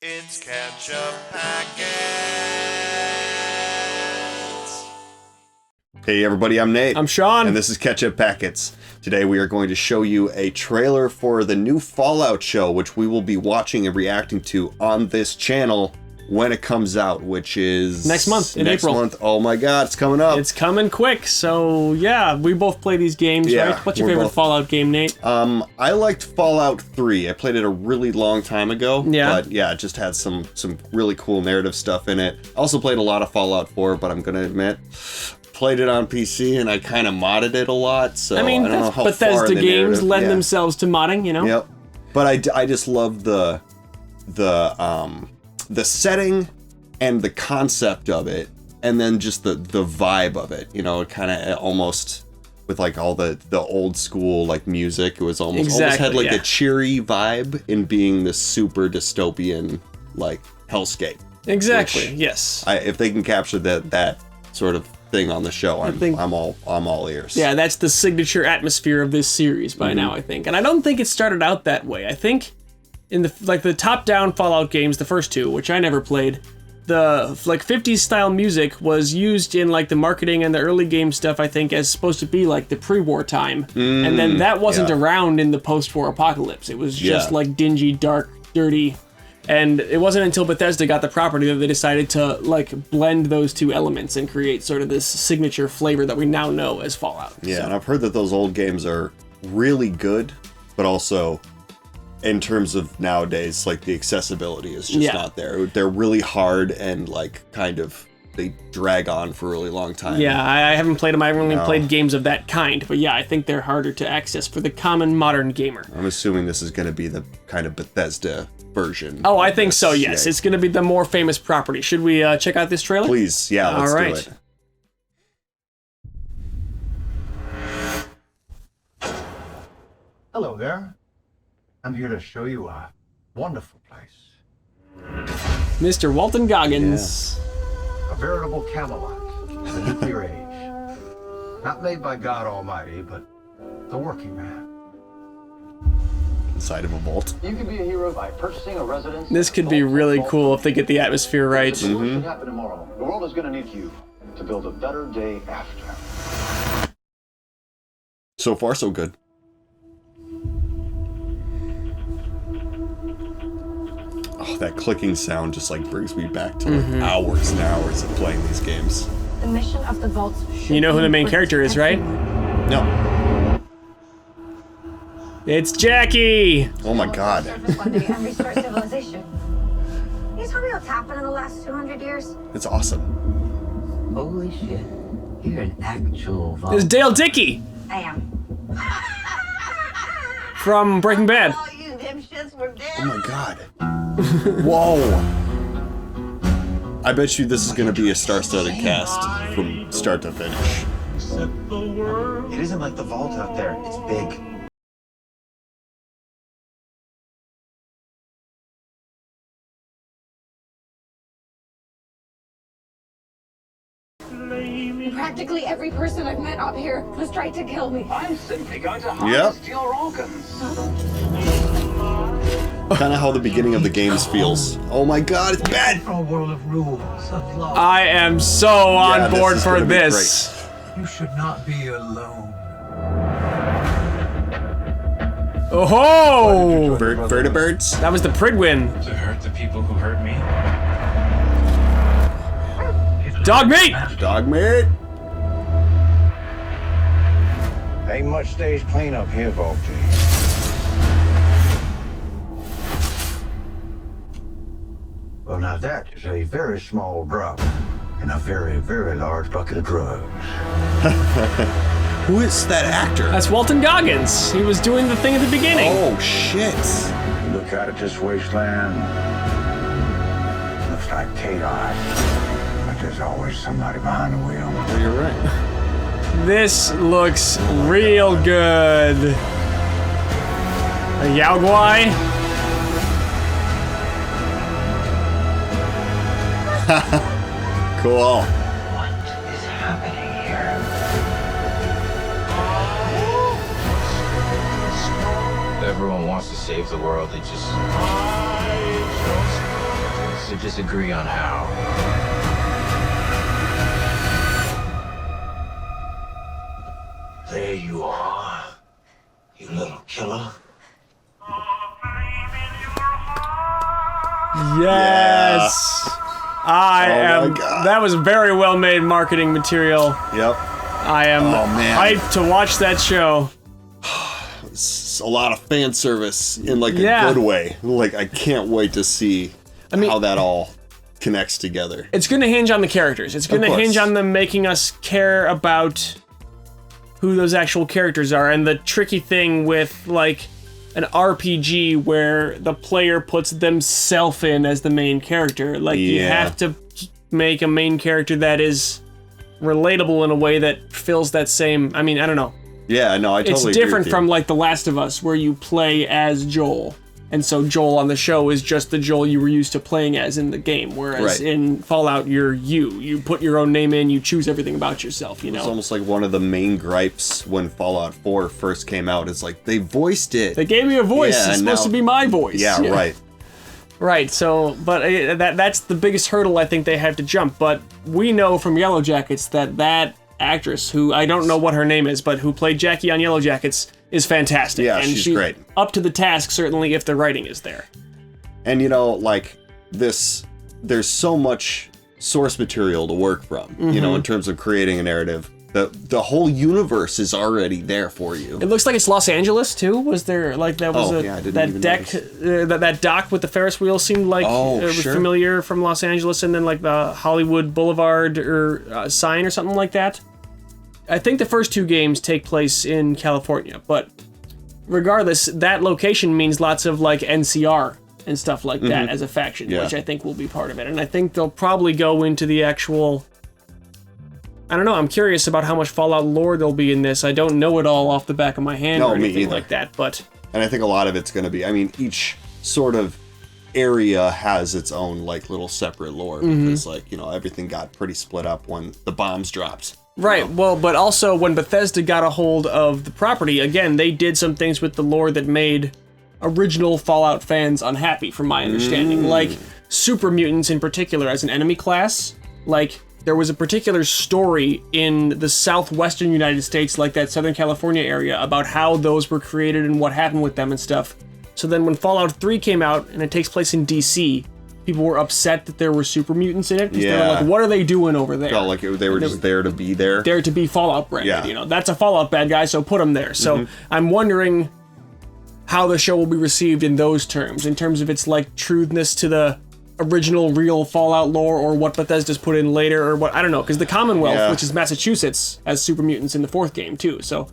It's Ketchup Packets. Hey everybody, I'm Nate. I'm Sean. And this is Ketchup Packets. Today we are going to show you a trailer for the new Fallout show, which we will be watching and reacting to on this channel when it comes out, which is... next month, in April. Next month. Oh my god, it's coming up. It's coming quick, so yeah, we both play these games, Yeah, right? What's your we're favorite both- Fallout game, Nate? I liked Fallout 3. I played it a really long time ago. Yeah. But yeah, it just had some really cool narrative stuff in it. I also played a lot of Fallout 4, but I'm gonna admit, played it on PC and I kind of modded it a see, so I mean, don't know that's how far Bethesda the games narrative- lend yeah. themselves to modding, you know? Yep. But I just love the setting and the concept of it, and then just the vibe of it. You know, it kind of almost with like all the old school like music. It was almost had like yeah. a cheery vibe in being this super dystopian like hellscape. Exactly, Which yes. if they can capture that sort of thing on the show, think- I'm all ears. Yeah, that's the signature atmosphere of this series by now, I think. And I don't think it started out that way. I think in the top-down Fallout games, the first two, which I never played, the like 50s style music was used in like the marketing and the early game stuff, I think, as supposed to be like the pre-war time. And then that wasn't yeah. around in the post-war apocalypse. It was just Yeah. like dingy, dark, dirty. And it wasn't until Bethesda got the property that they decided to like blend those two elements and create sort of this signature flavor that we now know as Fallout. Yeah, and I've heard that those old games are really good, but also in terms of nowadays, like the accessibility is just Yeah. not there. They're really hard and like kind of they drag on for a really long time. Yeah, I haven't played them. I've only No. played games of that kind. But yeah, I think they're harder to access for the common modern gamer. I'm assuming this is going to be the kind of Bethesda version. Oh, I of think this. so, yes. Yeah. It's going to be the more famous property. Should we check out this trailer? Please, yeah, let's All right. do it. Hello there. I'm here to show you a wonderful place. Mr. Walton Goggins. A veritable Camelot in the nuclear age. Not made by God Almighty, but the working man. Inside of a vault. You can be a hero by purchasing a residence. This could be really cool if they get the atmosphere right. The worst that happen tomorrow. The world is going to need you to build a better day after. So far, so good. Oh, that clicking sound just like brings me back to like hours and hours of playing these games. The mission of the vaults. You know who the main character is, right? No. It's Jackie! Oh my god. Surface one day and restart civilization. Can you tell me what's happened in the last 200 years? It's awesome. Holy shit. You're an actual It's vault. Dale Dickey I am. from Breaking Bad. Oh, you dipshits were dead. Oh my god. Whoa. I bet you this is gonna be a star-studded cast from start to finish. It isn't like the vault out there. It's big. Practically every person I've met up here has tried to kill me. I'm simply going to Yep. harvest your organs. Kind of how the beginning of the games feels. Oh my god, it's bad! A world of rules, of law. I am so Yeah, on this board is for gonna be this. You should not be alone. Oh ho! Vertibirds? That was the Pridwin. To hurt the people who hurt me? Dog meat! Dog meat? Ain't much stage cleanup here, Volty. Well, now that is a very small drop in a very, very large bucket of drugs. Who is that actor? That's Walton Goggins. He was doing the thing at the beginning. Oh shit. Look out at this wasteland. Looks like chaos. But there's always somebody behind the wheel. Oh, you're right. This looks real good. A Yao Guai? Cool. What is happening here? Everyone wants to save the world, they just disagree on how. There you are, you little killer. Yes. I Oh my am. God. That was very well made marketing material. Yep. I am Oh, man. hyped to watch that show. It's a lot of fan service in like a Yeah. good way. Like I can't wait to see how that all connects together. It's going to hinge on the characters. It's going to course. hinge on them making us care about who those actual characters are. And the tricky thing with like an RPG where the player puts themselves in as the main character, like you Yeah. have to make a main character that is relatable in a way that fills that same. I mean, I don't know. Yeah, no, I totally It's agree different with you. from like The Last of Us, where you play as Joel, and so Joel on the show is just the Joel you were used to playing as in the game. Whereas Right. in Fallout, you're you. You put your own name in. You choose everything about yourself. You It's know. almost like one of the main gripes when Fallout 4 first came out. It's like they voiced it. They gave me a voice. Yeah, it's and supposed now- to be my voice. yeah, right. Right. So, but that's the biggest hurdle I think they have to jump. But we know from Yellow Jackets that actress, who I don't know what her name is, but who played Jackie on Yellow Jackets, is fantastic. Yeah, and she's great. Up to the task, certainly, if the writing is there. And you know, like this, there's so much source material to work from. You Mm-hmm. know, in terms of creating a narrative. The whole universe is already there for you. It looks like it's Los Angeles too. Was there like that was Oh, yeah, I didn't that even deck that dock with the Ferris wheel seemed like Oh, it was sure. familiar from Los Angeles, and then like the Hollywood Boulevard or sign or something like that. I think the first two games take place in California, but regardless, that location means lots of like NCR and stuff like that as a faction, Mm-hmm. Yeah. which I think will be part of it. And I think they'll probably go into the actual. I don't know. I'm curious about how much Fallout lore there'll be in this. I don't know it all off the back of my hand No, or me anything either. like that, but And I think a lot of it's going to be, I mean, each sort of area has its own like little separate lore Mm-hmm. because like, you know, everything got pretty split up when the bombs dropped. right. Well, but also when Bethesda got a hold of the property, again, they did some things with the lore that made original Fallout fans unhappy, from my understanding. Like super mutants in particular as an enemy class. Like there was a particular story in the southwestern United States, like that Southern California area, about how those were created and what happened with them and stuff. So then when Fallout 3 came out and it takes place in DC, people were upset that there were super mutants in it. 'Cause they were Yeah. like, what are they doing over there? Felt like they were just there to be there. There to be Fallout branded. Yeah. You know, that's a Fallout bad guy, so put him there. So I'm wondering how the show will be received in those terms, in terms of its like truthness to the original real Fallout lore, or what Bethesda's put in later, or what, I don't know, because the Commonwealth, Yeah. which is Massachusetts, has super mutants in the fourth game too. So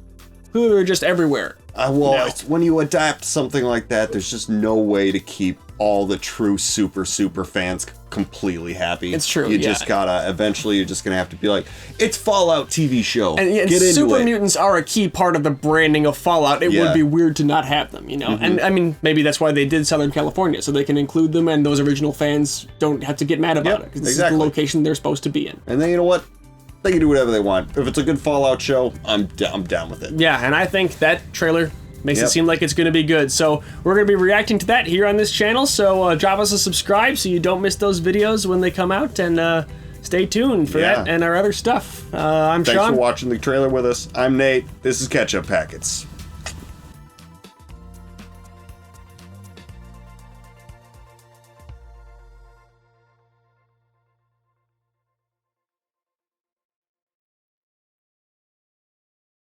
they're just everywhere. Well, No. it's, when you adapt something like that, there's just no way to keep all the true super fans completely happy. It's true, You yeah. just gotta, eventually you're just gonna have to be like, it's Fallout TV show. And Get into super it. mutants are a key part of the branding of Fallout. It Yeah. would be weird to not have them, you know? And I mean, maybe that's why they did Southern California, so they can include them and those original fans don't have to get mad about Yep, it, because this exactly. is the location they're supposed to be in. And then you know what? They can do whatever they want. If it's a good Fallout show, I'm down with it. Yeah, and I think that trailer makes Yep. it seem like it's going to be good. So we're going to be reacting to that here on this channel. So drop us a subscribe so you don't miss those videos when they come out, and stay tuned for Yeah. that and our other stuff. I'm Thanks Sean. for watching the trailer with us. I'm Nate. This is Ketchup Packets.